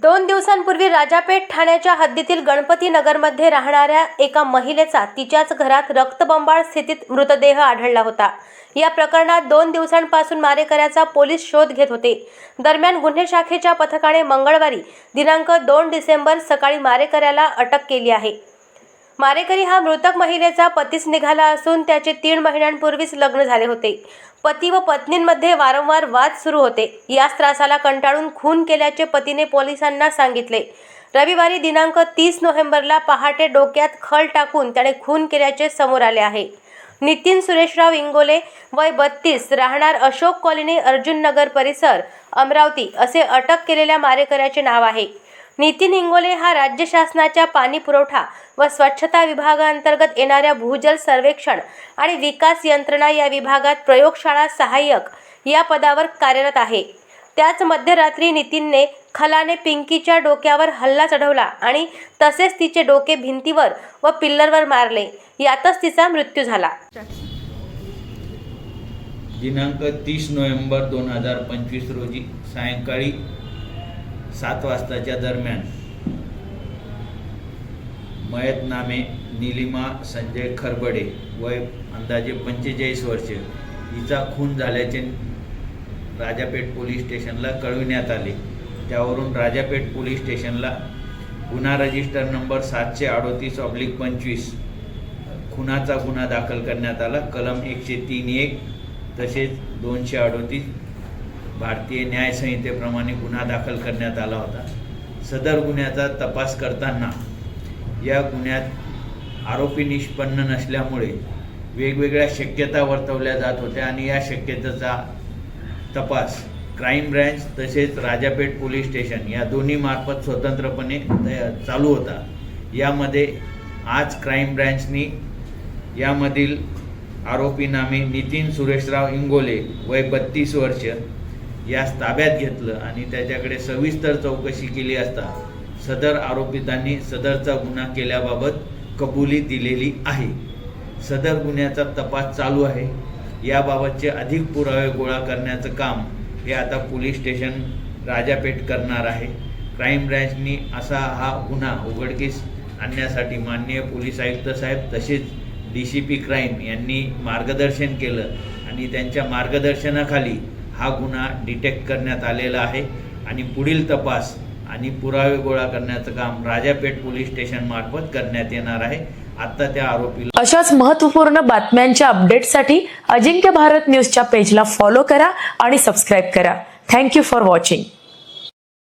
2 दिवसांपूर्वी राजापेठ ठाण्याच्या हद्दीतील गणपती नगरमध्ये राहणाऱ्या एका महिलेचा तिच्याच घरात रक्तबंबाळ स्थितीत मृतदेह आढळला होता। या प्रकरणात 2 दिवसांपासून मारेकऱ्याचा पोलीस शोध घेत होते। दरम्यान गुन्हे शाखेच्या पथकाने मंगळवारी दिनांक 2 डिसेंबर सकाळी मारेकऱ्याला अटक केली आहे। मारेकरी हा मृतक महिलेचा पतीच निघाला असून त्याचे 3 महिन्यांपूर्वीच लग्न झाले होते। पती व पत्नींमध्ये वारंवार वाद सुरू होते। याच त्रासाला कंटाळून खून केल्याचे पतीने पोलिसांना सांगितले। रविवारी दिनांक 30 नोव्हेंबरला पहाटे डोक्यात खल टाकून त्याने खून केल्याचे समोर आले आहे। नितीन सुरेशराव इंगोले वय 32 राहणार अशोक कॉलनी अर्जुन नगर परिसर अमरावती असे अटक केलेल्या मारेकऱ्याचे नाव आहे। नितीन इंगोले हा राज्य शासनाच्या पाणी पुरवठा व स्वच्छता विभागांतर्गत येणाऱ्या भूजल सर्वेक्षण आणि विकास यंत्रणा या विभागात प्रयोगशाळा सहाय्यक या पदावर कार्यरत आहे। त्याच मध्यरात्री नितीनने खलाने पिंकीच्या डोक्यावर हल्ला चढवला आणि तसेच तिचे डोके भिंतीवर व पिल्लरवर मारले। यातच तिचा मृत्यू झाला। दिनांक 30 नोव्हेंबर 2025 रोजी सायंकाळी 7 वाजताच्या दरम्यान मयत नामे नीलिमा संजय खरबडे वय अंदाजे 45 वर्षे हिचा खून झाल्याचे राजापेठ पोलीस स्टेशनला कळविण्यात आले। त्यावरून राजापेठ पोलीस स्टेशनला गुन्हा रजिस्टर नंबर 738/25 खुनाचा गुन्हा दाखल करण्यात आला। कलम 103(1) तसेच 238 भारतीय न्याय संहितेप्रमाणे गुन्हा दाखल करण्यात आला होता। सदर गुन्ह्याचा तपास करताना या गुन्ह्यात आरोपी निष्पन्न नसल्यामुळे वेगवेगळ्या शक्यता वर्तवल्या जात होत्या आणि या शक्यतेचा तपास क्राईम ब्रँच तसेच राजापेठ पोलीस स्टेशन या दोन्ही मार्फत स्वतंत्रपणे चालू होता। यामध्ये आज क्राईम ब्रँचनी यामधील आरोपी नामे नितीन सुरेशराव इंगोले वय 32 वर्ष यास ताब्यात घेतलं आणि त्याच्याकडे सविस्तर चौकशी केली असता सदर आरोपितांनी सदरचा गुन्हा केल्याबाबत कबुली दिलेली आहे। सदर गुन्ह्याचा तपास चालू आहे। याबाबतचे अधिक पुरावे गोळा करण्याचं काम हे आता पोलीस स्टेशन राजापेठ करणार आहे। क्राईम ब्रँचनी असा हा गुन्हा उघडकीस आणण्यासाठी माननीय पोलीस आयुक्त साहेब तसेच DCP क्राईम यांनी मार्गदर्शन केलं आणि त्यांच्या मार्गदर्शनाखाली हा गुन्हा डिटेक्ट करण्यात आलेला आहे आणि पुढील तपास आणि पुरावे गोळा करण्याचं काम राजापेठ पोलीस स्टेशन मार्फत करण्यात येणार आहे। आता त्या आरोपीला अशाच महत्त्वपूर्ण बातम्यांच्या अपडेटसाठी अजिंक्य भारत न्यूजच्या पेजला फॉलो करा आणि सबस्क्राईब करा। Thank you for watching.